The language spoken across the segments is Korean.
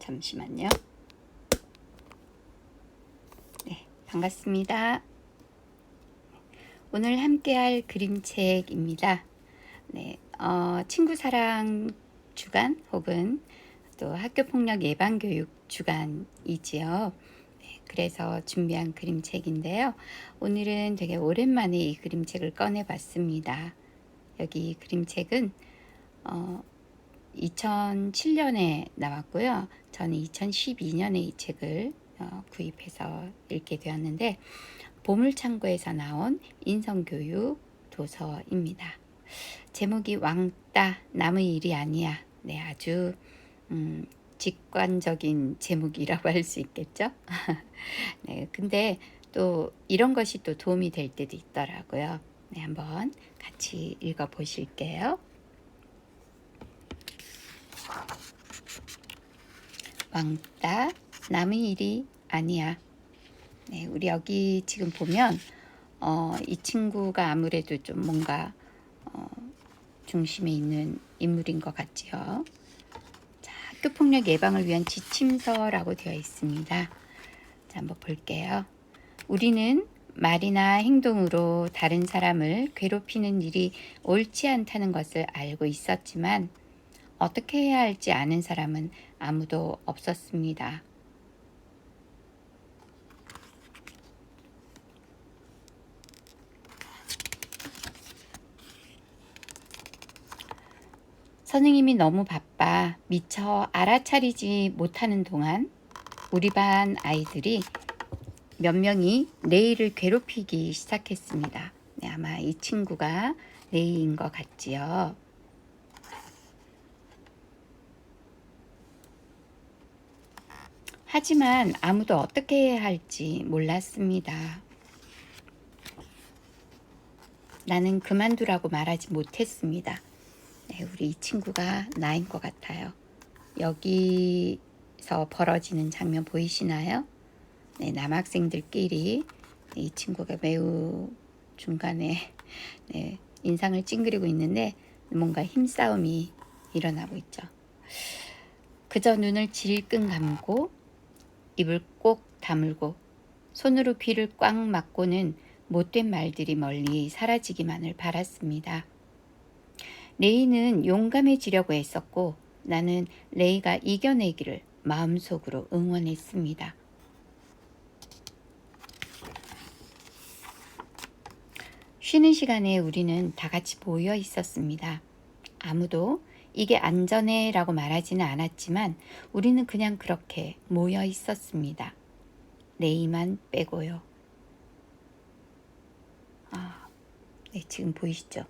잠시만요. 네, 반갑습니다. 오늘 함께할 그림책입니다. 네, 친구 사랑 주간 혹은 또 학교폭력 예방교육 주간이지요. 네, 그래서 준비한 그림책인데요. 오늘은 되게 오랜만에 이 그림책을 꺼내봤습니다. 여기 그림책은 2007년에 나왔고요. 저는 2012년에 이 책을 구입해서 읽게 되었는데 보물창고에서 나온 인성교육 도서입니다. 제목이 왕따 남의 일이 아니야. 네, 아주 직관적인 제목이라고 할 수 있겠죠. 네, 근데 또 이런 것이 또 도움이 될 때도 있더라고요. 네, 한번 같이 읽어 보실게요. 왕따 남의 일이 아니야. 네, 우리 여기 지금 보면 이 친구가 아무래도 좀 뭔가 중심에 있는 인물인 것 같지요. 자, 학교폭력 예방을 위한 지침서라고 되어 있습니다. 자, 한번 볼게요. 우리는 말이나 행동으로 다른 사람을 괴롭히는 일이 옳지 않다는 것을 알고 있었지만 어떻게 해야 할지 아는 사람은 아무도 없었습니다. 선생님이 너무 바빠 미처 알아차리지 못하는 동안 우리 반 아이들이 몇 명이 레이를 괴롭히기 시작했습니다. 네, 아마 이 친구가 레이인 것 같지요. 하지만 아무도 어떻게 해야 할지 몰랐습니다. 나는 그만두라고 말하지 못했습니다. 네, 우리 이 친구가 나인 것 같아요. 여기서 벌어지는 장면 보이시나요? 네, 남학생들끼리 이 친구가 매우 중간에 네, 인상을 찡그리고 있는데 뭔가 힘싸움이 일어나고 있죠. 그저 눈을 질끈 감고 입을 꼭 다물고 손으로 귀를 꽉 막고는 못된 말들이 멀리 사라지기만을 바랐습니다. 레이는 용감해지려고 했었고 나는 레이가 이겨내기를 마음속으로 응원했습니다. 쉬는 시간에 우리는 다 같이 모여 있었습니다. 아무도 이게 안전해 라고 말하지는 않았지만 우리는 그냥 그렇게 모여 있었습니다. 레이만 빼고요. 네, 지금 보이시죠?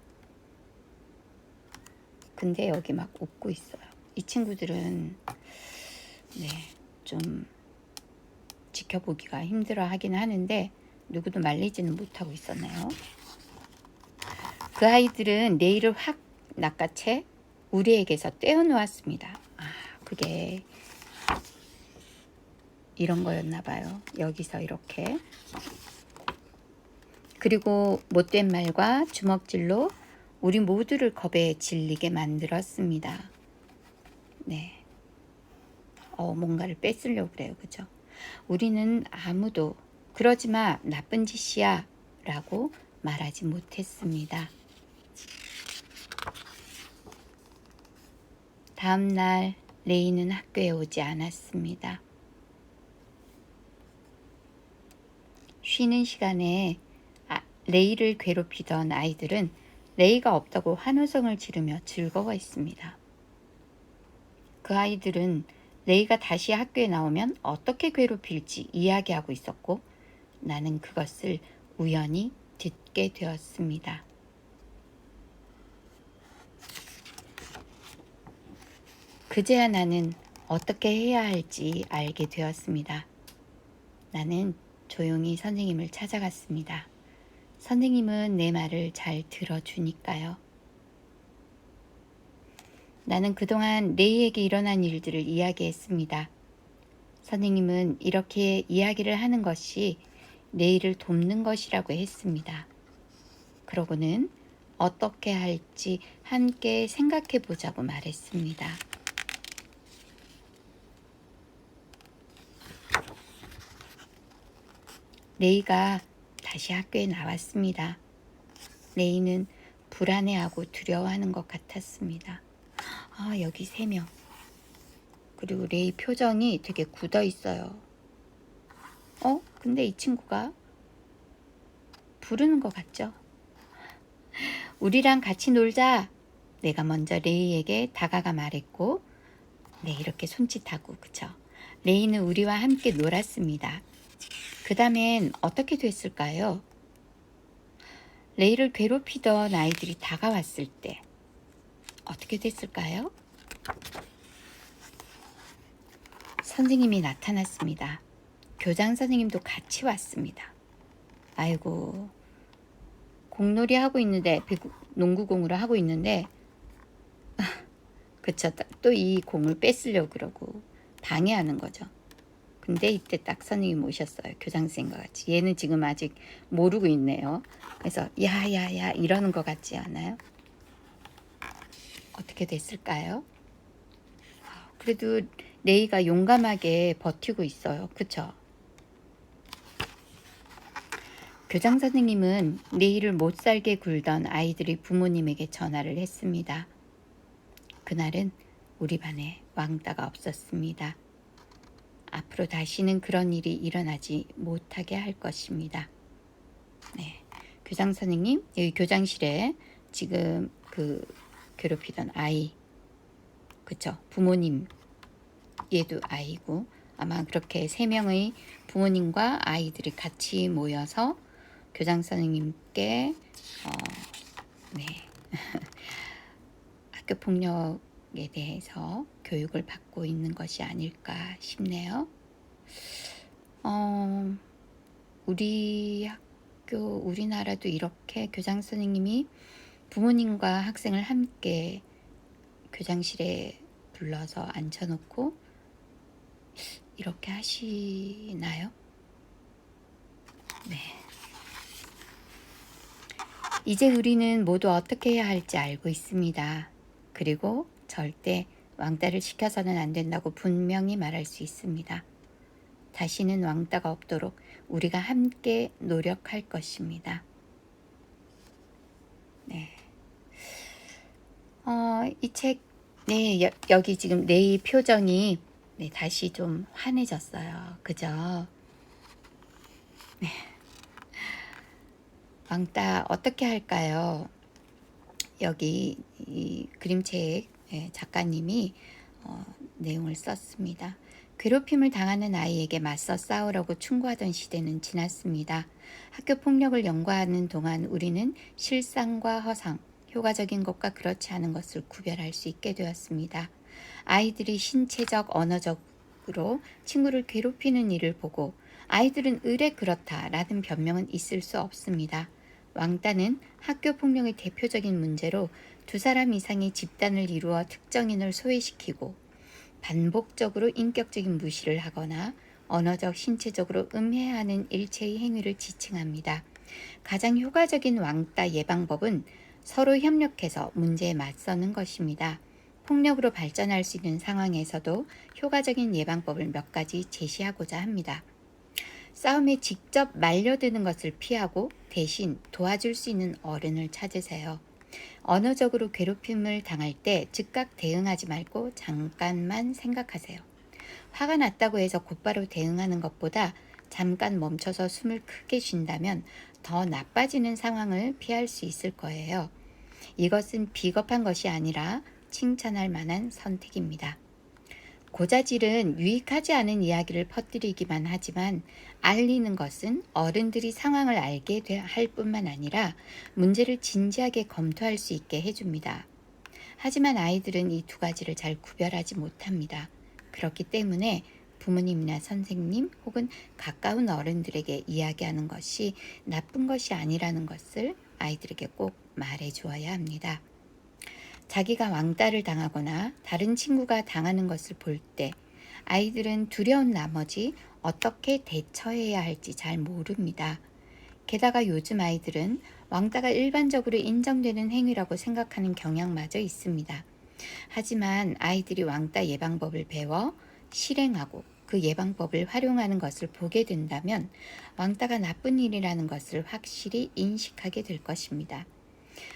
근데 여기 막 웃고 있어요. 이 친구들은 네, 좀 지켜보기가 힘들어 하긴 하는데 누구도 말리지는 못하고 있었네요. 그 아이들은 레이를 확 낚아채 우리에게서 떼어놓았습니다. 그게 이런 거였나 봐요. 여기서 이렇게. 그리고 못된 말과 주먹질로 우리 모두를 겁에 질리게 만들었습니다. 네. 뭔가를 뺏으려고 그래요. 그죠? 우리는 아무도 그러지 마, 나쁜 짓이야 라고 말하지 못했습니다. 다음 날 레이는 학교에 오지 않았습니다. 쉬는 시간에 레이를 괴롭히던 아이들은 레이가 없다고 환호성을 지르며 즐거워했습니다. 그 아이들은 레이가 다시 학교에 나오면 어떻게 괴롭힐지 이야기하고 있었고 나는 그것을 우연히 듣게 되었습니다. 그제야 나는 어떻게 해야 할지 알게 되었습니다. 나는 조용히 선생님을 찾아갔습니다. 선생님은 내 말을 잘 들어주니까요. 나는 그동안 레이에게 일어난 일들을 이야기했습니다. 선생님은 이렇게 이야기를 하는 것이 레이를 돕는 것이라고 했습니다. 그러고는 어떻게 할지 함께 생각해 보자고 말했습니다. 레이가 다시 학교에 나왔습니다. 레이는 불안해하고 두려워하는 것 같았습니다. 여기 3명. 그리고 레이 표정이 되게 굳어 있어요. 근데 이 친구가 부르는 것 같죠? 우리랑 같이 놀자. 내가 먼저 레이에게 다가가 말했고, 네, 이렇게 손짓하고, 그쵸? 레이는 우리와 함께 놀았습니다. 그 다음엔 어떻게 됐을까요? 레이를 괴롭히던 아이들이 다가왔을 때 어떻게 됐을까요? 선생님이 나타났습니다. 교장 선생님도 같이 왔습니다. 아이고, 공놀이 하고 있는데, 농구공으로 하고 있는데, 그쵸, 또 이 공을 뺏으려고 그러고 방해하는 거죠. 근데 이때 딱 선생님 오셨어요. 교장 선생님과 같이. 얘는 지금 아직 모르고 있네요. 그래서 야야야 이러는 것 같지 않아요? 어떻게 됐을까요? 그래도 레이가 용감하게 버티고 있어요. 그쵸? 교장 선생님은 레이를 못살게 굴던 아이들이 부모님에게 전화를 했습니다. 그날은 우리 반에 왕따가 없었습니다. 앞으로 다시는 그런 일이 일어나지 못하게 할 것입니다. 네, 교장 선생님, 여기 교장실에 지금 그 괴롭히던 아이, 그쵸? 부모님, 얘도 아이고, 아마 그렇게 3명의 부모님과 아이들이 같이 모여서 교장 선생님께 네. 학교 폭력에 대해서 교육을 받고 있는 것이 아닐까 싶네요. 우리 학교, 우리나라도 이렇게 교장 선생님이 부모님과 학생을 함께 교장실에 불러서 앉혀놓고 이렇게 하시나요? 네. 이제 우리는 모두 어떻게 해야 할지 알고 있습니다. 그리고 절대 왕따를 시켜서는 안 된다고 분명히 말할 수 있습니다. 다시는 왕따가 없도록 우리가 함께 노력할 것입니다. 네. 이 책, 네, 여기 지금 레이 표정이 네, 다시 좀 환해졌어요. 그죠? 네. 왕따 어떻게 할까요? 여기 이 그림책 작가님이 내용을 썼습니다. 괴롭힘을 당하는 아이에게 맞서 싸우라고 충고하던 시대는 지났습니다. 학교 폭력을 연구하는 동안 우리는 실상과 허상, 효과적인 것과 그렇지 않은 것을 구별할 수 있게 되었습니다. 아이들이 신체적, 언어적으로 친구를 괴롭히는 일을 보고 아이들은 의례 그렇다라는 변명은 있을 수 없습니다. 왕따는 학교 폭력의 대표적인 문제로 2사람 이상의 집단을 이루어 특정인을 소외시키고 반복적으로 인격적인 무시를 하거나 언어적, 신체적으로 음해하는 일체의 행위를 지칭합니다. 가장 효과적인 왕따 예방법은 서로 협력해서 문제에 맞서는 것입니다. 폭력으로 발전할 수 있는 상황에서도 효과적인 예방법을 몇 가지 제시하고자 합니다. 싸움에 직접 말려드는 것을 피하고 대신 도와줄 수 있는 어른을 찾으세요. 언어적으로 괴롭힘을 당할 때 즉각 대응하지 말고 잠깐만 생각하세요. 화가 났다고 해서 곧바로 대응하는 것보다 잠깐 멈춰서 숨을 크게 쉰다면 더 나빠지는 상황을 피할 수 있을 거예요. 이것은 비겁한 것이 아니라 칭찬할 만한 선택입니다. 고자질은 유익하지 않은 이야기를 퍼뜨리기만 하지만 알리는 것은 어른들이 상황을 알게 할 뿐만 아니라 문제를 진지하게 검토할 수 있게 해줍니다. 하지만 아이들은 이 2가지를 잘 구별하지 못합니다. 그렇기 때문에 부모님이나 선생님 혹은 가까운 어른들에게 이야기하는 것이 나쁜 것이 아니라는 것을 아이들에게 꼭 말해 주어야 합니다. 자기가 왕따를 당하거나 다른 친구가 당하는 것을 볼 때 아이들은 두려운 나머지 어떻게 대처해야 할지 잘 모릅니다. 게다가 요즘 아이들은 왕따가 일반적으로 인정되는 행위라고 생각하는 경향마저 있습니다. 하지만 아이들이 왕따 예방법을 배워 실행하고 그 예방법을 활용하는 것을 보게 된다면 왕따가 나쁜 일이라는 것을 확실히 인식하게 될 것입니다.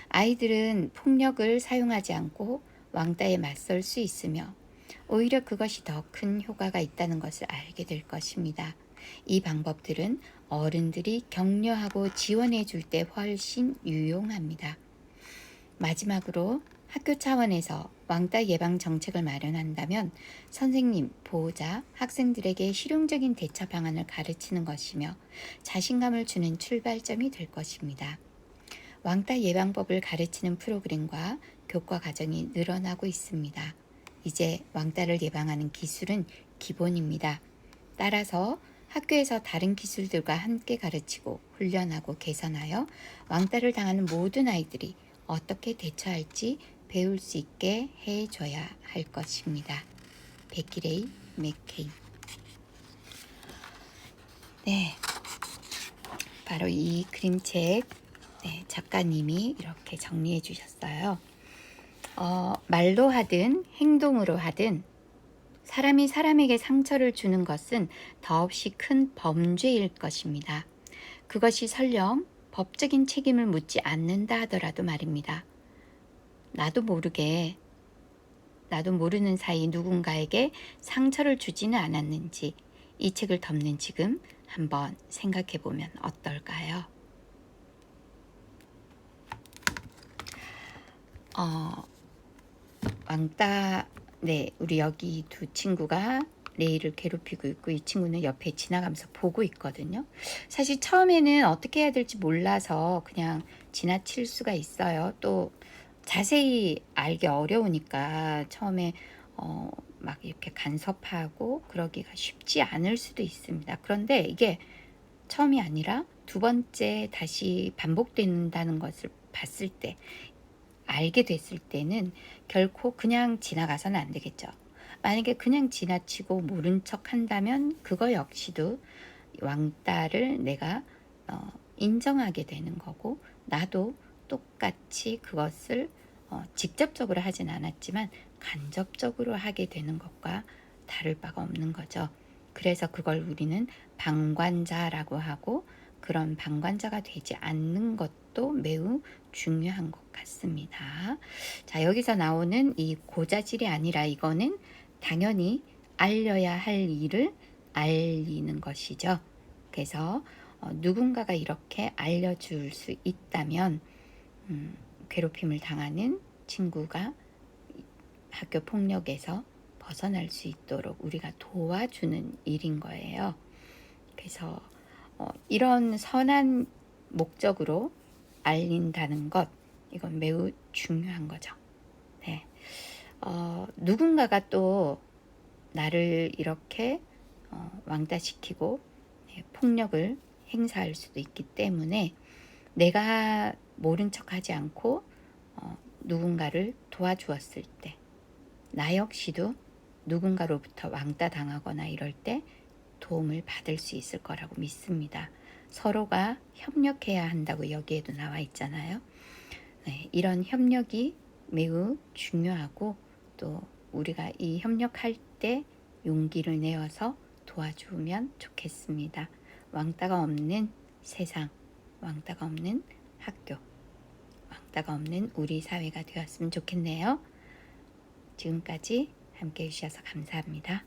아이들은 폭력을 사용하지 않고 왕따에 맞설 수 있으며 오히려 그것이 더 큰 효과가 있다는 것을 알게 될 것입니다. 이 방법들은 어른들이 격려하고 지원해 줄 때 훨씬 유용합니다. 마지막으로 학교 차원에서 왕따 예방 정책을 마련한다면 선생님, 보호자, 학생들에게 실용적인 대처 방안을 가르치는 것이며 자신감을 주는 출발점이 될 것입니다. 왕따 예방법을 가르치는 프로그램과 교과 과정이 늘어나고 있습니다. 이제 왕따를 예방하는 기술은 기본입니다. 따라서 학교에서 다른 기술들과 함께 가르치고 훈련하고 개선하여 왕따를 당하는 모든 아이들이 어떻게 대처할지 배울 수 있게 해줘야 할 것입니다. 베키레이 맥케인. 네, 바로 이 그림책 작가님이 이렇게 정리해 주셨어요. 말로 하든 행동으로 하든 사람이 사람에게 상처를 주는 것은 더없이 큰 범죄일 것입니다. 그것이 설령 법적인 책임을 묻지 않는다 하더라도 말입니다. 나도 모르는 사이 누군가에게 상처를 주지는 않았는지 이 책을 덮는 지금 한번 생각해 보면 어떨까요? 왕따, 우리 여기 두 친구가 레이를 괴롭히고 있고 이 친구는 옆에 지나가면서 보고 있거든요. 사실 처음에는 어떻게 해야 될지 몰라서 그냥 지나칠 수가 있어요. 또 자세히 알기 어려우니까 처음에 막 이렇게 간섭하고 그러기가 쉽지 않을 수도 있습니다. 그런데 이게 처음이 아니라 두 번째 다시 반복된다는 것을 봤을 때, 알게 됐을 때는 결코 그냥 지나가서는 안 되겠죠. 만약에 그냥 지나치고 모른 척 한다면 그거 역시도 왕따를 내가 인정하게 되는 거고, 나도 똑같이 그것을 직접적으로 하진 않았지만 간접적으로 하게 되는 것과 다를 바가 없는 거죠. 그래서 그걸 우리는 방관자라고 하고, 그런 방관자가 되지 않는 것도 매우 중요한 것 같습니다. 자, 여기서 나오는 이 고자질이 아니라 이거는 당연히 알려야 할 일을 알리는 것이죠. 그래서 누군가가 이렇게 알려줄 수 있다면 괴롭힘을 당하는 친구가 학교 폭력에서 벗어날 수 있도록 우리가 도와주는 일인 거예요. 그래서 이런 선한 목적으로 알린다는 것, 이건 매우 중요한 거죠. 네. 누군가가 또 나를 이렇게 왕따시키고 폭력을 행사할 수도 있기 때문에 내가 모른 척하지 않고 누군가를 도와주었을 때 나 역시도 누군가로부터 왕따 당하거나 이럴 때 도움을 받을 수 있을 거라고 믿습니다. 서로가 협력해야 한다고 여기에도 나와 있잖아요. 네, 이런 협력이 매우 중요하고 또 우리가 이 협력할 때 용기를 내어서 도와주면 좋겠습니다. 왕따가 없는 세상, 왕따가 없는 학교, 왕따가 없는 우리 사회가 되었으면 좋겠네요. 지금까지 함께 해주셔서 감사합니다.